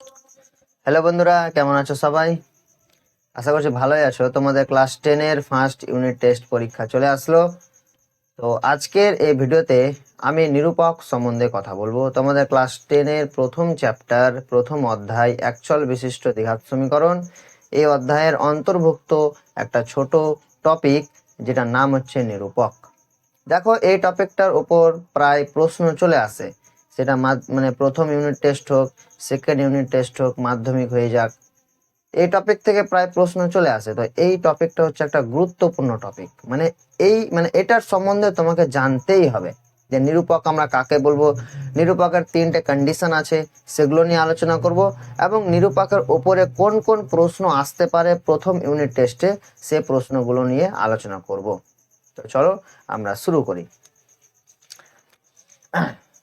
Hello বন্ধুরা, কেমন আছো সবাই? আশা করছি ভালোই আছো। তোমাদের ক্লাস 10 এর ফার্স্ট ইউনিট টেস্ট পরীক্ষা চলে আসলো। তো আজকের এই ভিডিওতে আমি নিরূপক সম্বন্ধে কথা বলবো। তোমাদের ক্লাস 10 এর প্রথম চ্যাপ্টার, প্রথম অধ্যায় একচল বিশিষ্ট দ্বিঘাত সমীকরণ। এই অধ্যায়ের অন্তর্ভুক্ত একটা ছোট টপিক যেটার নাম হচ্ছে নিরূপক। দেখো, এই টপিকটার উপর প্রায় প্রশ্ন চলে আসে, সেটা মানে প্রথম ইউনিট টেস্ট হোক, সেকেন্ড ইউনিট টেস্ট হোক, মাধ্যমিক হয়ে যাক, এই টপিক থেকে প্রায় প্রশ্ন চলে আসে। তো এই টপিকটা হচ্ছে একটা গুরুত্বপূর্ণ টপিক, মানে এটার সম্বন্ধে তোমাকে জানতেই হবে যে নিরূপক আমরা কাকে বলবো, নিরূপকের 3টে কন্ডিশন আছে, সেগুলো নিয়ে আলোচনা করব, এবং নিরূপকের ওপরে কোন কোন প্রশ্ন আসতে পারে প্রথম ইউনিট টেস্টে, সে প্রশ্নগুলো নিয়ে আলোচনা করব। তো চলো আমরা শুরু করি।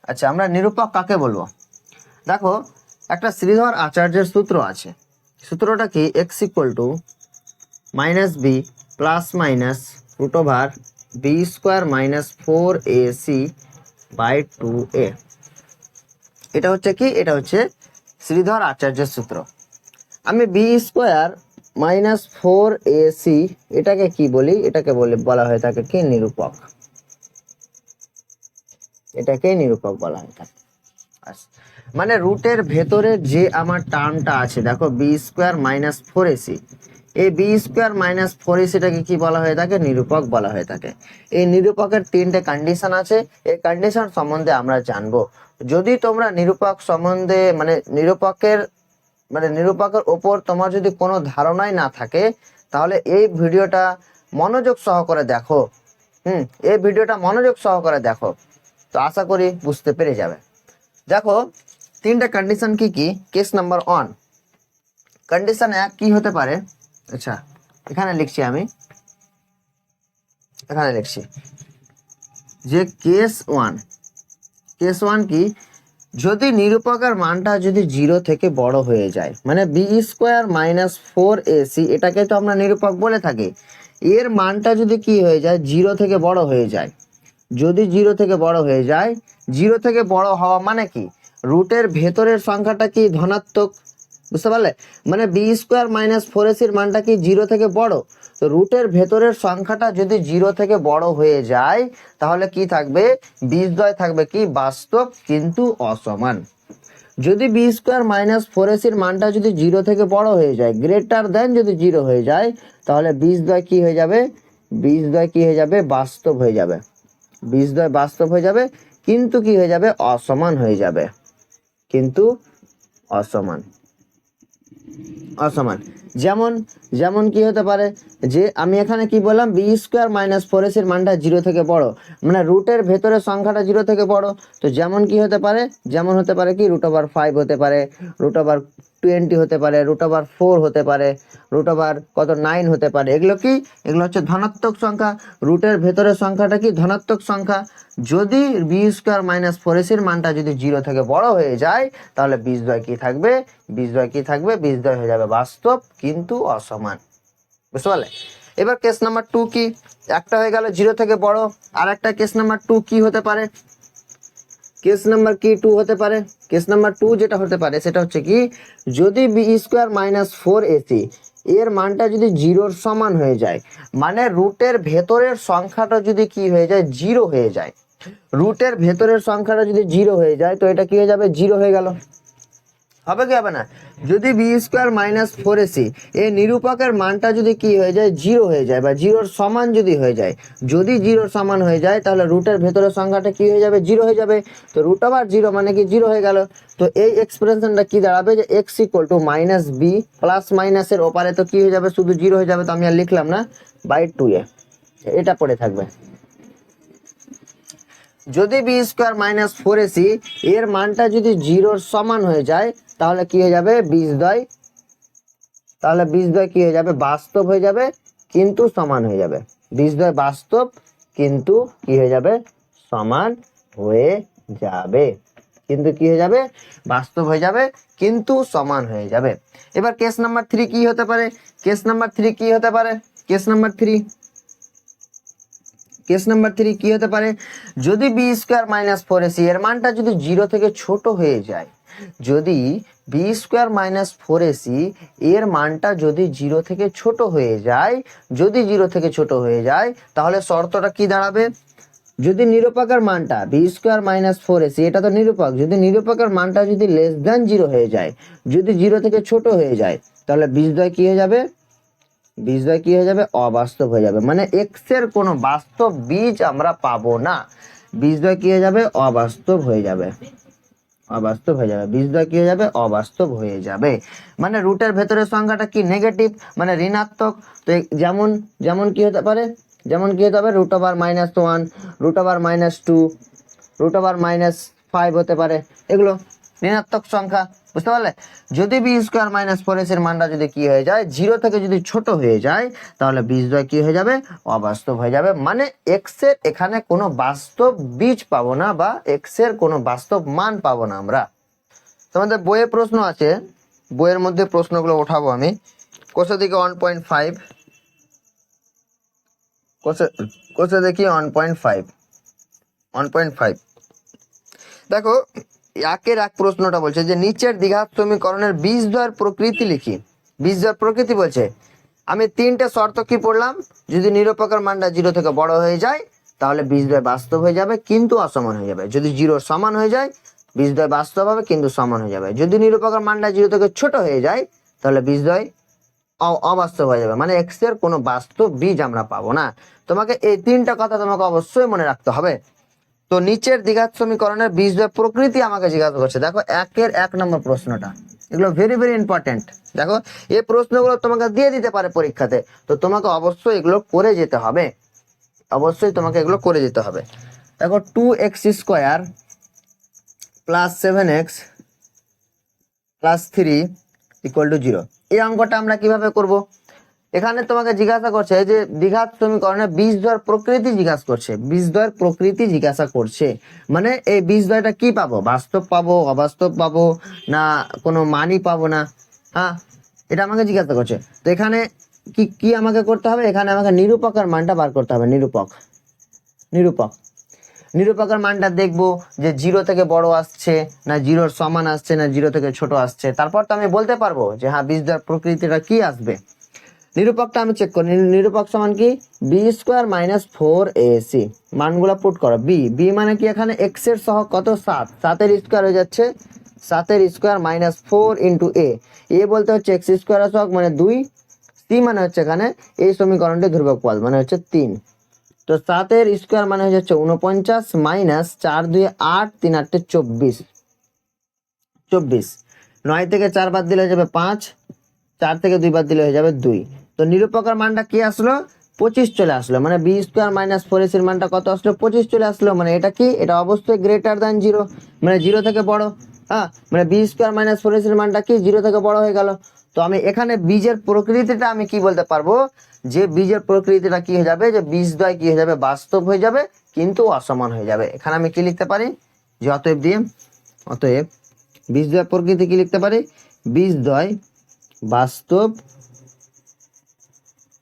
আচ্ছা, আমরা নিরূপক কাকে বলবো? দেখো, একটা শ্রীধর আচার্যের সূত্র আছে। সূত্রটা কি? X equal to minus b plus minus root over b square minus 4ac by 2a। এটা হচ্ছে কি? এটা হচ্ছে শ্রীধর আচার্যের সূত্র। আমি বি স্কোয়ার মাইনাস 4ac এটাকে কি বলি? এটাকে বলা হয়ে থাকে কি? নিরূপক। এটাকে নিরূপক বলা হয়ে থাকে। মানে রুটের ভেতরে যে আমার টার্মটা আছে, দেখো বি স্কোয়ার মাইনাস 4ac, এই বি স্কোয়ার মাইনাস 4ac-টাকে কি বলা হয়ে থাকে? নিরূপক বলা হয়ে থাকে। এই নিরূপকের 3টে কন্ডিশন আছে, এই কন্ডিশন সম্বন্ধে আমরা জানবো। যদি তোমরা নিরূপক সম্বন্ধে নিরূপকের ওপর তোমার যদি কোনো ধারণাই না থাকে, তাহলে এই ভিডিওটা মনোযোগ সহকারে দেখো। এই ভিডিওটা মনোযোগ সহকারে দেখো, তো আশা করি বুঝতে পেরে যাবে। দেখো, 3টে কন্ডিশন কি কি? কেস নাম্বার 1, কন্ডিশন 1 কি হতে পারে? আচ্ছা, এখানে লিখছি যে কেস 1 কি? যদি নিরূপকের মানটা যদি 0 থেকে বড় হয়ে যায়, মানে বি স্কোয়ার মাইনাস 4ac, এটাকে তো আমরা নিরূপক বলে থাকি। এর মানটা যদি কি হয়ে যায়? 0 থেকে বড় হয়ে যায়। যদি 0 থেকে বড় হয়ে যায়, 0 থেকে বড় হওয়া মানে কি? রুটের ভেতরের সংখ্যাটা কি ধনাত্মক, বুঝতে পারলে? মানে বি স্কোয়ার মাইনাস 4ac-র মানটা কি 0 থেকে বড়। তো রুটের ভেতরের সংখ্যাটা যদি 0 থেকে বড় হয়ে যায়, তাহলে কি থাকবে? বীজদ্বয় থাকবে কি? বাস্তব কিন্তু অসমান। যদি বি স্কোয়ার মাইনাস 4ac-র মানটা যদি 0 থেকে বড় হয়ে যায়, গ্রেটার দেন যদি 0 হয়ে যায়, তাহলে বীজদ্বয় কি হয়ে যাবে? বীজদ্বয় কি হয়ে যাবে? বাস্তব হয়ে যাবে। বীজদ্বয় বাস্তব হয়ে যাবে, কিন্তু কি হয়ে যাবে? অসমান হয়ে যাবে। কিন্তু অসমান। যেমন কি হতে পারে? যে আমি এখানে কি বললাম? বি স্কোয়ার মাইনাস 4ac-র মানটা 0 থেকে বড়, মানে রুটের ভেতরে সংখ্যাটা 0 থেকে বড়। তো যেমন কি হতে পারে? যেমন হতে পারে কি? রুট ওভার 5 হতে পারে, রুট ওভার 20 হতে পারে, রুট ওভার 4 হতে পারে, রুট ওভার 9 হতে পারে। এগুলো কি? এগুলো হচ্ছে ধনাত্মক সংখ্যা। রুটের ভেতরের সংখ্যাটা কি? ধনাত্মক সংখ্যা। যদি বি স্কোয়ার মাইনাস 4ac-র মানটা যদি 0 থেকে বড় হয়ে যায়, তাহলে বীজদ্বয় কি থাকবে? বীজদ্বয় হয়ে যাবে বাস্তব কিন্তু অসমান। বুঝতে পারলে? এবার কেস নাম্বার 2 কি? একটা হয়ে গেল 0 থেকে বড়, আর একটা কেস নাম্বার 2 কি হতে পারে? কেস নাম্বার 2 হতে পারে? কেস নাম্বার 2 যেটা হতে পারে সেটা হচ্ছে কি? যদি বি স্কোয়ার মাইনাস 4ac এর মানটা যদি 0-র সমান হয়ে যায়, মানে রুটের ভেতরের সংখ্যাটা যদি কি হয়ে যায়? 0 হয়ে যায়। রুটের ভেতরের সংখ্যাটা যদি 0 হয়ে যায়, তো এটা কি হয়ে যাবে? 0 হয়ে গেল। হবে কি হবে না? যদি বি স্কোয়ার মাইনাস 4ac এই নিরূপকের মানটা যদি কি হয়ে যায়? 0 হয়ে যায়, বা 0-র সমান যদি হয়ে যায়, যদি 0-র সমান হয়ে যায়, তাহলে রুটের ভেতরের সংখ্যাটা কি হয়ে যাবে? 0 হয়ে যাবে। তো রুট ওভার 0 মানে কি? 0 হয়ে গেল। তো এই এক্সপ্রেশনটা কি দাঁড়াবে? যে x equal to minus b plus মাইনাসের ওপারে তো কি হয়ে যাবে? শুধু 0 হয়ে যাবে, তো আমি আর লিখলাম না, বাই 2a। এটা পড়ে থাকবে। যদি বি স্কোয়ার মাইনাস 4ac এর মানটা যদি 0-র সমান হয়ে যায়, তাহলে কি হয়ে যাবে? বীজদ্বয় কি হয়ে যাবে? বাস্তব হয়ে যাবে কিন্তু সমান হয়ে যাবে। বীজদ্বয় বাস্তব কিন্তু কি হয়ে যাবে? সমান হয়ে যাবে। কিন্তু কি হয়ে যাবে? বাস্তব হয়ে যাবে কিন্তু সমান হয়ে যাবে। এবার কেস নাম্বার 3 কি হতে পারে? কেস নাম্বার 3 কি হতে পারে? কেস নাম্বার 3 কি হতে পারে? যদি বি স্কোয়ার মাইনাস 4ac এর মানটা যদি 0 থেকে ছোট হয়ে যায়, যদি b square minus four a c এর মানটা যদি জিরো থেকে ছোট হয়ে যায়, যদি জিরো থেকে ছোট হয়ে যায়, তাহলে শর্তটা কি দাঁড়াবে? যদি নিরূপকের মানটা b square minus four a c, এটা তো নিরূপক, যদি নিরূপকের মানটা যদি লেস দ্যান জিরো হয়ে যায়, যদি জিরো থেকে ছোট হয়ে যায়, তাহলে বীজদ্বয় কি হয়ে যাবে? বীজদ্বয় কি হয়ে যাবে? অবাস্তব হয়ে যাবে, মানে এক্স এর কোনো বাস্তব বীজ আমরা পাবো না। বীজদ্বয় কি হয়ে যাবে? অবাস্তব হয়ে যাবে, অবাস্তব হয়ে যাবে। বীজদ্বয় কি হয়ে যাবে? অবাস্তব হয়ে যাবে। মানে রুটের ভেতরের সংখ্যাটা কি? নেগেটিভ, মানে ঋণাত্মক। তো যেমন যেমন কি হতে পারে? যেমন কি হতে পারে? Root over minus one, root over minus two, root over minus five হতে পারে, এগুলো ঋণাত্মক সংখ্যা। বুঝতে পারলে? যদি বি স্কোয়ার মাইনাস ফোর এর মানটা যদি কি হয়ে যায়, জিরো থেকে যদি ছোট হয়ে যায়, তাহলে বীজদ্বয় কি হয়ে যাবে? অবাস্তব হয়ে যাবে। মানে এক্স এর এখানে কোনো বাস্তব বীজ পাবো না, বা এক্স এর কোনো বাস্তব মান পাবো না আমরা। তোমাদের বইয়ে প্রশ্ন আছে, বইয়ের মধ্যে প্রশ্নগুলো ওঠাবো আমি। কোষে দিকে 1.5, কোষে দেখি 1.5। দেখো, একের এক প্রশ্নটা বলছে যে নিচের দ্বিঘাত সমীকরণের বীজদ্বয়ের প্রকৃতি লিখি। বীজদ্বয়ের প্রকৃতি বলছে, আমি তিনটে শর্ত কি পড়লাম? যদি নিরূপকের মানটা জিরো থেকে বড় হয়ে যায়, তাহলে বীজদ্বয় বাস্তব হয়ে যাবে কিন্তু অসমান হয়ে যাবে। যদি জিরোর সমান হয়ে যায়, বীজদ্বয় বাস্তব হবে কিন্তু সমান হয়ে যাবে। যদি নিরূপকের মানটা জিরো থেকে ছোট হয়ে যায়, তাহলে বীজদ্বয় অবাস্তব হয়ে যাবে, মানে এক্স এর কোনো বাস্তব বীজ আমরা পাবো না। তোমাকে এই তিনটা কথা তোমাকে অবশ্যই মনে রাখতে হবে। তো নিচের দ্বিঘাত সমীকরণের বীজদ্বয় প্রকৃতি আমাকে জিজ্ঞাসা করছে। দেখো, একের এক নম্বর প্রশ্নটা, এগুলো ভেরি ভেরি ইম্পর্টেন্ট। দেখো, এই প্রশ্নগুলো তোমাকে দিয়ে দিতে পারে পরীক্ষাতে, তো তোমাকে অবশ্যই এগুলো করে যেতে হবে, অবশ্যই তোমাকে এগুলো করে যেতে হবে। দেখো, 2x square plus 7x plus 3 equal to 0, এই অঙ্কটা আমরা কিভাবে করব? এখানে তোমাকে জিজ্ঞাসা করছে যে দ্বিঘাত সমীকরণে বীজদ্বয়ের প্রকৃতি জিজ্ঞাসা করছে, বীজদ্বয়ের প্রকৃতি জিজ্ঞাসা করছে, মানে এই বীজদ্বয়টা কি পাবো? বাস্তব পাবো, অবাস্তব পাবো, না কোনো মানই পাবো না? হ্যাঁ, এটা আমাকে জিজ্ঞাসা করছে। তো এখানে কি কি আমাকে করতে হবে? এখানে আমাকে নিরূপকের মানটা বার করতে হবে। নিরূপক, নিরূপক নিরূপকের মানটা দেখবো যে জিরো থেকে বড় আসছে, না জিরোর সমান আসছে, না জিরো থেকে ছোট আসছে। তারপর তো আমি বলতে পারবো যে হ্যাঁ, বীজদ্বয়ের প্রকৃতিটা কি আসবে। নিরূপকটা আমি চেক করি। নিরূপক সমান কি? B square minus four a c. মানগুলো পুট করো। বি, বি মানে কি? এখানে এক্স এর সহগ কত? 7, 7 এর স্কোয়ার হয়ে যাচ্ছে 7 এর স্কোয়ার মাইনাস 4 ইন্টু এ বলতে হচ্ছে এক্স স্কোয়ার সহগ মানে 2, সি মানে হচ্ছে এখানে এই সমীকরণটি ধ্রুবক পদ মানে হচ্ছে 3। তো 7 এর স্কোয়ার মানে হয়ে যাচ্ছে 49 মাইনাস 4 2 8 3 8 24, 24। 9 থেকে 4 বাদ দিলে হয়ে যাবে 5, 4 থেকে 2 বাদ দিলে হয়ে যাবে 2। তো নিরূপকের মানটা কি আসলো? 25 চলে আসলো, মানে বি স্কোয়ার মাইনাস ফোর এর মানটা কত আসলো? 25 চলে আসলো। মানে এটা কি? এটা অবশ্যই গ্রেটার দ্যান জিরো, মানে জিরো থেকে বড়। হ্যাঁ, মানে বি স্কোয়ার মাইনাস ফোর এর মানটা কি? জিরো থেকে বড় হয়ে গেল। তো আমি এখানে বীজের প্রকৃতিটা আমি কি বলতে পারবো? যে বীজের প্রকৃতিটা কি হয়ে যাবে? যে বীজদ্বয় কি হয়ে যাবে? বাস্তব হয়ে যাবে কিন্তু অসমান হয়ে যাবে। এখানে আমি কি লিখতে পারি? যে অতএব দিয়ে, অতএব বীজদ্বয় প্রকৃতি কি লিখতে পারি? বীজদ্বয় বাস্তব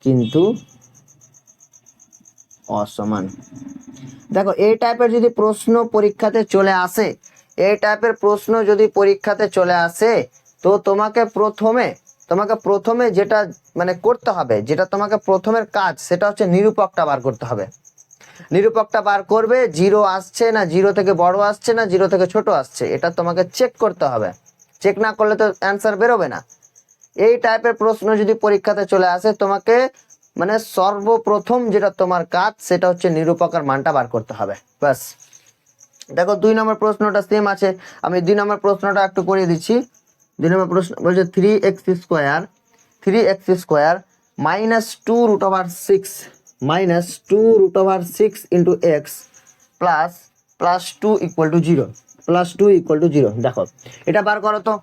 কিন্তু অসমান। দেখো, এই টাইপের যদি প্রশ্ন পরীক্ষাতে চলে আসে, এই টাইপের প্রশ্ন যদি পরীক্ষাতে চলে আসে, তো তোমাকে প্রথমে যেটা মানে করতে হবে, যেটা তোমাকে প্রথমের কাজ, সেটা হচ্ছে নিরূপকটা বার করতে হবে। নিরূপকটা বার করবে, জিরো আসছে না জিরো থেকে বড় আসছে, না জিরো থেকে ছোট আসছে, এটা তোমাকে চেক করতে হবে। চেক না করলে তো অ্যান্সার বেরোবে না। এই টাইপের প্রশ্ন যদি পরীক্ষাতে চলে আসে, তোমাকে মানে সর্বপ্রথম যেটা তোমার কাজ, সেটা হচ্ছে নিরূপকের মানটা বার করতে হবে, ব্যাস। দেখো, 2 নম্বর প্রশ্নটা সেম আছে, আমি 2 নম্বর প্রশ্নটা একটু করিয়ে দিচ্ছি। 2 নম্বর প্রশ্ন বলছে 3x square minus 2 root over 6 into x plus 2 equal to 0, দেখো এটা বার করো তো।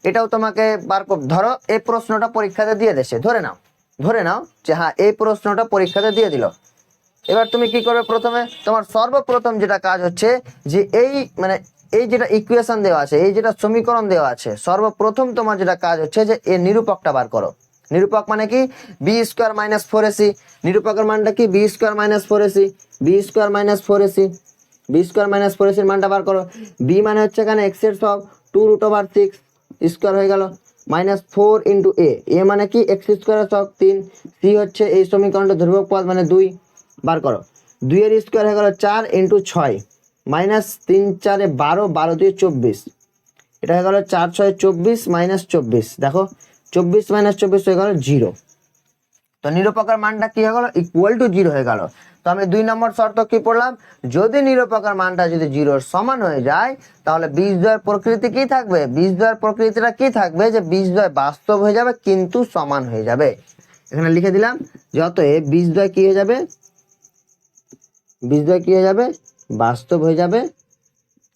এটাও তোমাকে বার ধরো এই প্রশ্নটা পরীক্ষাতে দিয়ে দেছে, ধরে নাও যে হ্যাঁ, এই প্রশ্নটা পরীক্ষাতে দিয়ে দিল। এবার তুমি কি করবে? প্রথমে তোমার সর্বপ্রথম যেটা কাজ হচ্ছে যে এই যেটা ইকুয়েশন দেওয়া আছে, এই যেটা সমীকরণ দেওয়া আছে, সর্বপ্রথম তোমার যেটা কাজ হচ্ছে যে এর নিরূপকটা বার করো। নিরূপক মানে কি? B square minus four a c. নিরূপকের মানটা কি? B square minus four a c, b square minus four এসির মানটা বার করো। বি মানে হচ্ছে এখানে এক্স এর সহগ 2√6 স্কোয়ার হয়ে গেল, -4 ইন্টু এ মানে কি এক্স স্কোয়ারের সহগ 3, সি হচ্ছে এই সমীকরণটা ধ্রুবক পদ মানে 2, বার করো। 2 এর স্কোয়ার হয়ে গেল 4 ইন্টু 6 -3 4 12, 12 2 24, এটা হয়ে গেল 4 6 24 -24, দেখো 24 -24 হয়ে গেল 0। তো নিরূপকের মানটা কি হয়ে গেল ইকুয়াল টু 0 হয়ে গেল। তো আমি 2 নম্বর শর্ত কি পড়লাম, যদি নিরূপকের মানটা যদি 0 সমান হয়ে যায় তাহলে বীজদ্বয়ের প্রকৃতি কি থাকবে, বীজদ্বয়ের প্রকৃতিটা কি থাকবে, যে বীজদ্বয় বাস্তব হয়ে যাবে কিন্তু সমান হয়ে যাবে। এখানে লিখে দিলাম যে অতএব বীজদ্বয় কি হয়ে যাবে, বীজদ্বয় কি হয়ে যাবে, বাস্তব হয়ে যাবে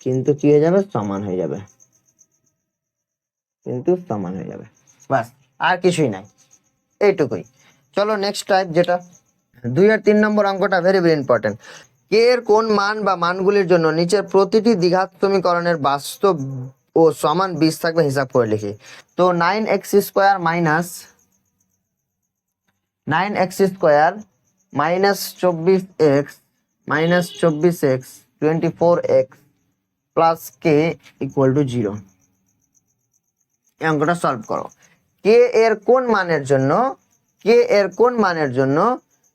কিন্তু কি হয়ে যাবে, সমান হয়ে যাবে, কিন্তু সমান হয়ে যাবে, বাস আর কিছুই নাই, এইটুকুই। চলো নেক্সট টাইপ, যেটা 2 আর 3 নম্বর অঙ্কটা ভেরি ভেরি ইম্পর্টেন্ট। কে এর কোন মান বা মানগুলির জন্য নিচের প্রতিটি দ্বিঘাত সমীকরণের বাস্তব ও সমান বীজ থাকবে হিসাব করে লিখি। তো 9x square minus 24x 24x plus K equal to 0, এই অঙ্কটা সলভ করো। কে এর কোন মানের জন্য, কে এর কোন মানের জন্য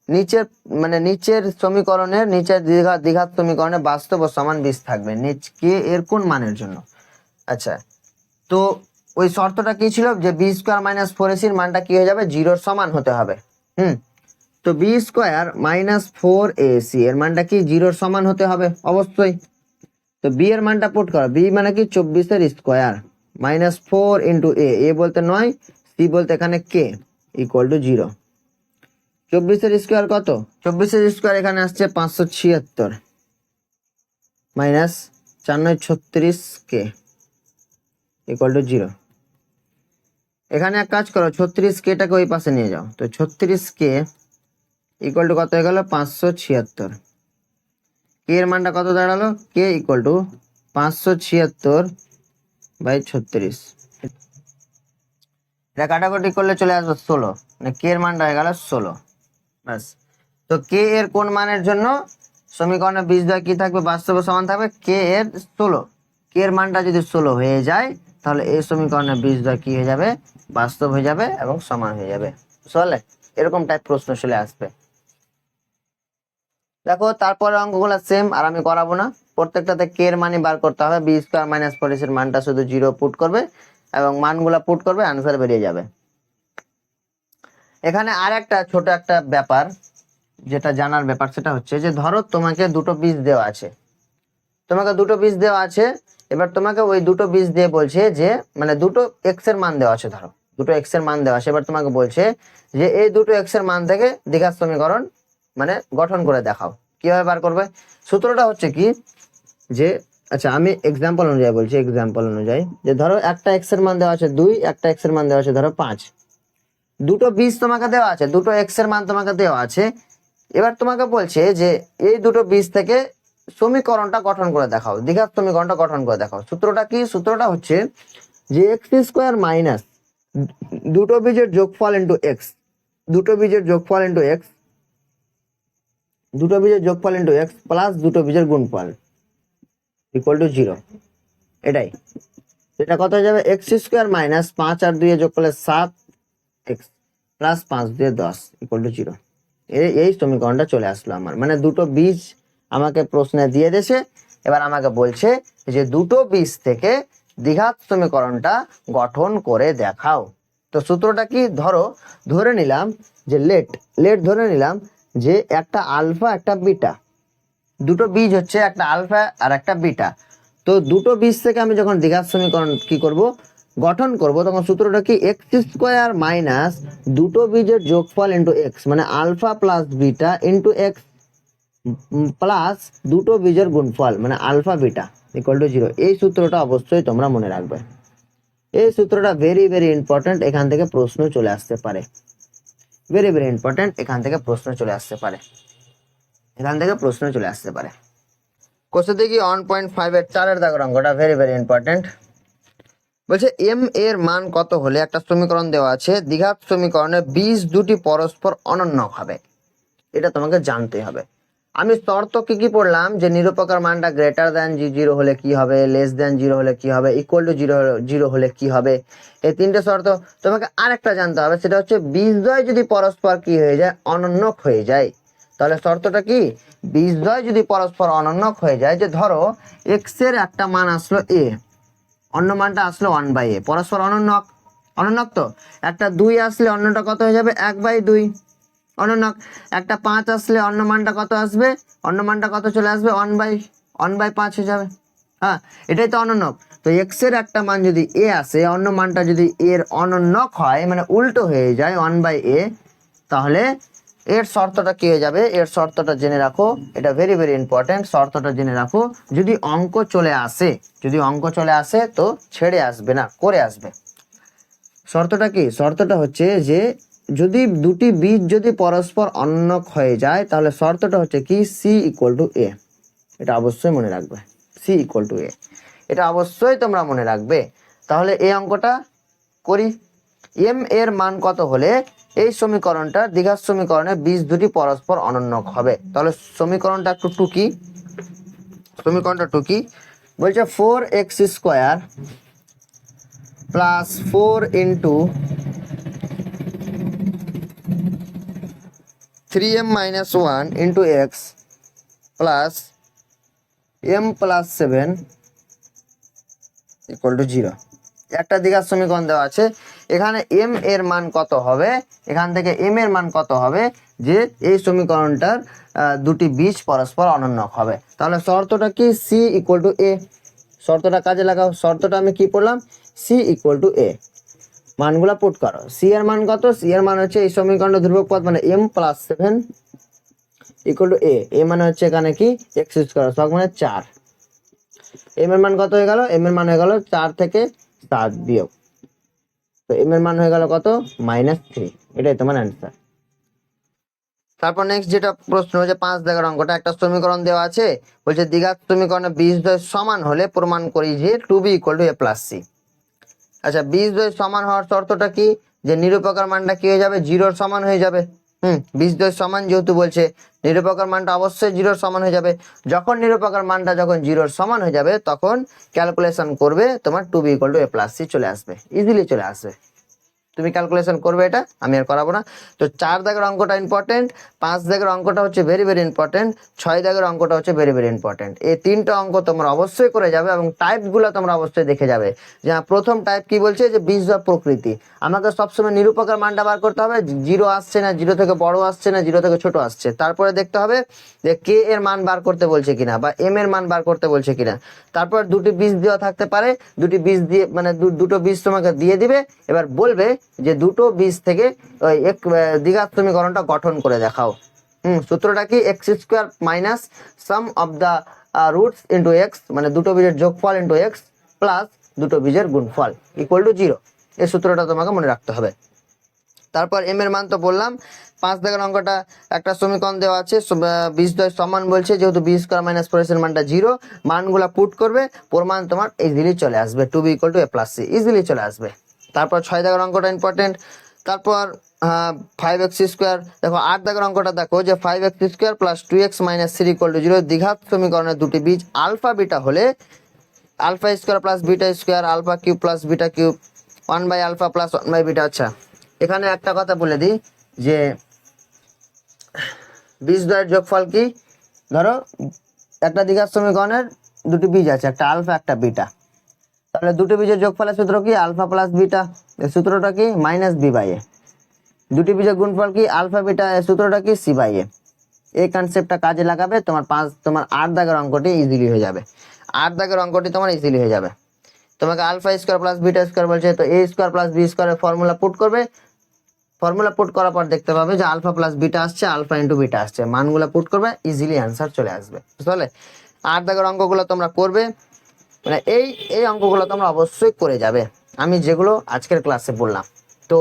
নিচের মানে নিচের সমীকরণের নিচের দ্বিঘাত সমীকরণে বাস্তব ও সমান বীজ থাকবে, কে এর কোন মানের জন্য। আচ্ছা, তো ওই শর্তটা কি ছিল, যে বি স্কোয়ার মাইনাস 4ac মানটা কি হয়ে যাবে, 0 সমান হতে হবে। তো বি স্কোয়ার মাইনাস 4ac এর মানটা কি 0 সমান হতে হবে অবশ্যই। তো বি এর মানটা পুট করো, বি মানে কি 24 এর স্কোয়ার -4 ইন্টু এ বলতে 9, সি বলতে এখানে কে ইকুয়াল টু 0। 24 এর স্কোয়ার কত, 24 এর স্কোয়ার এখানে আসছে 576 -4 9 36 কে ইকুয়াল টু 0। এখানে এক কাজ করো, 36 কেটাকে ওই পাশে নিয়ে যাও, তো 36 কে ইকুয়াল টু কত হয়ে গেল 576, কে এর মানটা কত দাঁড়ালো, কে ইকুয়াল টু 576/36, এটা কাটাকুটি করলে চলে আসবে 16, মানে কে এর মানটা হয়ে গেল 16, ব্যাস। তো কে এর কোন মানের জন্য সমীকরণের বীজদ্বয় কি থাকবে, বাস্তব সমান থাকবে, কে এর 16, কে এর মানটা যদি 16 হয়ে যায় তাহলে এই সমীকরণের বীজদ্বয় কি হয়ে যাবে, বাস্তব হয়ে যাবে এবং সমান হয়ে যাবে। বুঝলে, এরকম টাইপ প্রশ্ন চলে আসবে। দেখো তারপরে অঙ্কগুলো সেম, আর আমি করাবো না, প্রত্যেকটাতে কে এর মানই বার করতে হবে, বি স্কোয়ার মাইনাস 4ac এর মানটা শুধু 0 পুট করবে এবং মানগুলা পুট করবে, আনসার বেরিয়ে যাবে। এখানে আর একটা ছোট একটা ব্যাপার যেটা জানার ব্যাপার, সেটা হচ্ছে যে ধরো তোমাকে দুটো বীজ দেওয়া আছে, এবার তোমাকে ওই দুটো বীজ দিয়ে বলছে যে মানে দুটো এক্স এর মান দেওয়া আছে, ধরো দুটো এক্স এর মান দেওয়া আছে, এবার তোমাকে বলছে যে এই দুটো এক্স এর মান থেকে দ্বিঘাত সমীকরণ মানে গঠন করে দেখাও। কিভাবে বার করবে, সূত্রটা হচ্ছে কি যে, আচ্ছা আমি এক্সাম্পল অনুযায়ী বলছি, এক্সাম্পল অনুযায়ী যে ধরো একটা এক্স এর মান দেওয়া আছে 2, একটা এক্স এর মান দেওয়া আছে ধরো 5, দুটো বীজ তোমাকে দেওয়া আছে, দুটো এক্স এর মান তোমাকে দেওয়া আছে, এবার তোমাকে বলছে যে এই দুটো বীজ থেকে সমীকরণটা গঠন করে দেখাও, দ্বিঘাত সমীকরণটা গঠন করে দেখাও। সূত্রটা কি, সূত্রটা হচ্ছে যে এক্স স্কোয়ার মাইনাস দুটো বীজের যোগফল ইন্টু এক্স, দুটো বীজের যোগফল ইন্টু এক্স, দুটো বীজের যোগফল ইন্টু এক্স প্লাস দুটো বীজের গুণফল ইকুয়াল টু 0, এটাই। এটা কত হয়ে যাবে, এক্স স্কোয়ার মাইনাস 5 আর 2 যোগ করলে 7x প্লাস 5 2 10 ইকুয়াল টু 0। এই সমীকরণটা চলে আসলো আমার, মানে দুটো বীজ আমাকে প্রশ্নে দিয়ে দিয়েছে, এবার আমাকে বলছে যে দুটো বীজ থেকে দ্বিঘাত সমীকরণটা গঠন করে দেখাও। তো সূত্রটা কি, ধরে নিলাম যে লেট ধরে নিলাম যে একটা আলফা একটা বিটা, দুটো বীজ হচ্ছে একটা আলফা আর একটা বিটা। তো দুটো বীজ থেকে আমি যখন দ্বিঘাত সমীকরণ কি করব, গঠন করব, তখন সূত্রটা কি এক্স স্কোয়ার মাইনাস দুটো বীজের যোগফল ইন্টু এক্স, মানে alpha plus beta into x plus দুটো বীজের গুণফল মানে আলফা বিটা ইকুয়াল টু 0। এই সূত্রটা অবশ্যই তোমরা মনে রাখবে, এই সূত্রটা ভেরি ভেরি ইম্পর্টেন্ট, এখান থেকে প্রশ্ন চলে আসতে পারে, ভেরি ভেরি ইম্পর্টেন্ট, এখান থেকে প্রশ্ন চলে আসতে পারে, এখান থেকে প্রশ্ন চলে আসতে পারে। কোশ্চেন দেখি 1.5 এর 4 দাগের অঙ্কটা ভেরি ভেরি ইম্পর্টেন্ট। বলছে এম এর মান কত হলে একটা সমীকরণ দেওয়া আছে, দ্বিঘাত সমীকরণে বীজ দুটি পরস্পর অনন্য হবে, এটা তোমাকে জানতে হবে। আমি শর্ত কি কি পড়লাম, যে নিরুপকার মানটা গ্রেটার দ্যান জিরো হলে কি হবে, লেস দ্যান জিরো হলে কি হবে, ইকুয়াল টু জিরো হলে কি হবে, এই তিনটে শর্ত। তোমাকে আরেকটা জানতে হবে, সেটা হচ্ছে বীজদ্বয় যদি পরস্পর কি হয়ে যায়, অনন্যক হয়ে যায়। তাহলে শর্তটা কি, বীজদ্বয় যদি পরস্পর অনন্যক হয়ে যায়, যে ধরো এক্স এর একটা মান আসলো এ, অন্য মানটা আসলো 1/a, পরস্পর অনন্যক। অনন্যক তো একটা 2 আসলে অন্যটা কত হয়ে যাবে, 1/2 অনন্যক। একটা 5 আসলে অন্য মানটা কত আসবে, অন্য মানটা কত চলে আসবে, 1/5 হয়ে যাবে। হ্যাঁ, এটাই তো অনন্যক। তো এক্স এর একটা মান যদি এ আসে, অন্য মানটা যদি এর অনন্যক হয়, মানে উল্টো হয়ে যায় 1/a, তাহলে এর শর্তটা কি হয়ে যাবে, এর শর্তটা জেনে রাখো, এটা ভেরি ভেরি ইম্পর্টেন্ট, শর্তটা জেনে রাখো। যদি অঙ্ক চলে আসে, যদি অঙ্ক চলে আসে তো ছেড়ে আসবে না, করে আসবে। শর্তটা কি, শর্তটা হচ্ছে যে যদি দুটি বীজ যদি পরস্পর অনন্যক হয়ে যায়, তাহলে শর্তটা হচ্ছে কি, সি ইকুয়াল টু এ। এটা অবশ্যই মনে রাখবে, সি ইকুয়াল টু এ, এটা অবশ্যই তোমরা মনে রাখবে। তাহলে এই অঙ্কটা করি। এম এর মান কত হলে এই সমীকরণটা, দ্বিঘাত সমীকরণে বীজ দুটি পরস্পর অনন্যক হবে। তাহলে সমীকরণটা একটু টুকি, সমীকরণটা টুকি। বলছে 4x² plus 4 into 3m minus 1 into x plus m plus 7 equal to 0। একটা দ্বিঘাত সমীকরণ দেওয়া আছে, এখানে m এর মান কত হবে, এখান থেকে m এর মান কত হবে, যে এই সমীকরণটার দুটি বীজ পরস্পর অনন্যক হবে। তাহলে শর্তটা কি, c ইকুয়াল টু a। শর্তটা কাজে লাগাও, শর্তটা আমি কি পড়লাম, c ইকুয়াল টু a। মানগুলা পুট করো, c এর মান কত, c এর মান হচ্ছে এই সমীকরণের ধ্রুবক পদ মানে m plus 7 equal to a। a মানে হচ্ছে এখানে কি, x² সব মানে 4। m এর মান কত হয়ে গেল, m এর মান হয়ে গেল 4 থেকে 7 বিয়োগ, তো m এর মান হয়ে গেল কত, -3। এটাই তোমার অ্যান্সার। তারপর নেক্সট যেটা প্রশ্ন হচ্ছে 5 দাগের অঙ্কটা, একটা সমীকরণ দেওয়া আছে, বলছে দ্বিঘাত সমীকরণে বীজদ্বয় সমান হলে প্রমাণ করি যে 2b equal to a plus c। আচ্ছা, বীজদ্বয় সমান হওয়ার শর্তটা কি, যে নিরুপকার মানটা কি হয়ে যাবে, জিরোর সমান হয়ে যাবে। বীজদ্বয় সমান যেহেতু বলছে, নিরুপকার মানটা অবশ্যই জিরোর সমান হয়ে যাবে। যখন নিরুপকার মানটা যখন জিরোর সমান হয়ে যাবে, তখন ক্যালকুলেশন করবে, তোমার 2b equal to a plus c চলে আসবে, ইজিলি চলে আসবে। তুমি ক্যালকুলেশন করবে, এটা আমি আর করাবো না। তো 4 দাগের অঙ্কটা ইম্পর্টেন্ট, 5 দাগের অঙ্কটা হচ্ছে ভেরি ভেরি ইম্পর্টেন্ট, 6 দাগের অঙ্কটা হচ্ছে ভেরি ভেরি ইম্পর্টেন্ট। এই তিনটা অঙ্ক তোমরা অবশ্যই করে যাবে এবং টাইপগুলো তোমরা অবশ্যই দেখে যাবে। যে প্রথম টাইপ কি বলছে, যে বীজদ্বয় প্রকৃতি। আমাকে সবসময় নিরুপকার মানটা বার করতে হবে, জিরো আসছে না, জিরো থেকে বড় আসছে না, জিরো থেকে ছোট আসছে। তারপরে দেখতে হবে যে কে এর মান বার করতে বলছে কিনা, বা এম এর মান বার করতে বলছে কিনা। তারপর দুটি বীজ দেওয়া থাকতে পারে, দুটি বীজ দিয়ে মানে দুটো বীজ তোমাকে দিয়ে দিবে, এবার বলবে যে দুটো বীজ থেকে ওই এক দ্বিঘাত সমীকরণটা গঠন করে দেখাও। সূত্রটা কি, x² minus sum of the roots into x, মানে দুটো বীজের যোগফল ইন্টু এক্স প্লাস দুটো বীজের গুণফল ইকুয়াল টু 0। এই সূত্রটা তোমাকে মনে রাখতে হবে। তারপর এম এর মান তো বললাম। 5 দাগের অঙ্কটা, একটা সমীকরণ দেওয়া আছে, বীজদ্বয় সমান বলছে, যেহেতু b² মাইনাস 4 এর মানটা 0, মানগুলা পুট করবে, প্রমাণ তোমার ইজিলি চলে আসবে, 2b equal to a plus c easily চলে আসবে। তারপর 6 দাগের অঙ্কটা ইম্পর্টেন্ট। তারপর 5x², দেখো 8 দাগের অঙ্কটা দেখো, যে 5x² plus 2x minus 3 equal to 0 দ্বিঘাত সমীকরণের দুটি বীজ আলফা বিটা হলে α² plus β² alpha cube plus beta cube 1/α plus 1/β। আচ্ছা, এখানে একটা কথা বলে দিই, যে বীজদ্বয়ের যোগফল কি, ধরো একটা দ্বিঘাত সমীকরণের দুটি বীজ আছে, একটা আলফা একটা বিটা, তাহলে দুটি বীজের যোগফলের সূত্র কি, আলফা প্লাস বিটা, এর সূত্রটা কি, -b/a। দুটি বীজের গুণফল কি, আলফা বিটা, এর সূত্রটা কি, c/a। এই কনসেপ্টটা কাজে লাগাবে, তোমার 8 দাগের অঙ্কটি ইজিলি হয়ে যাবে। 8 দাগের অঙ্কটি তোমার ইজিলি হয়ে যাবে। তোমাকে α² প্লাস β² বলছে, তো a² প্লাস b² এর ফর্মুলা পুট করবে, ফর্মুলা পুট করার পর দেখতে পাবে যে আলফা প্লাস বিটা আসছে, আলফা ইন্টু বিটা আসছে, মানগুলো পুট করবে, ইজিলি অ্যান্সার চলে আসবে। বুঝতে পারলে? 8 দাগের অঙ্কগুলো তোমরা করবে, মানে এই অঙ্কগুলো তোমরা অবশ্যই করে যাবে, আমি যেগুলো আজকের ক্লাসে বললাম। তো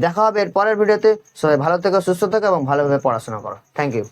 দেখা হবে এর পরের ভিডিওতে। সবাই ভালো থেকো, সুস্থ থেকো এবং ভালোভাবে পড়াশোনা করো। Thank you.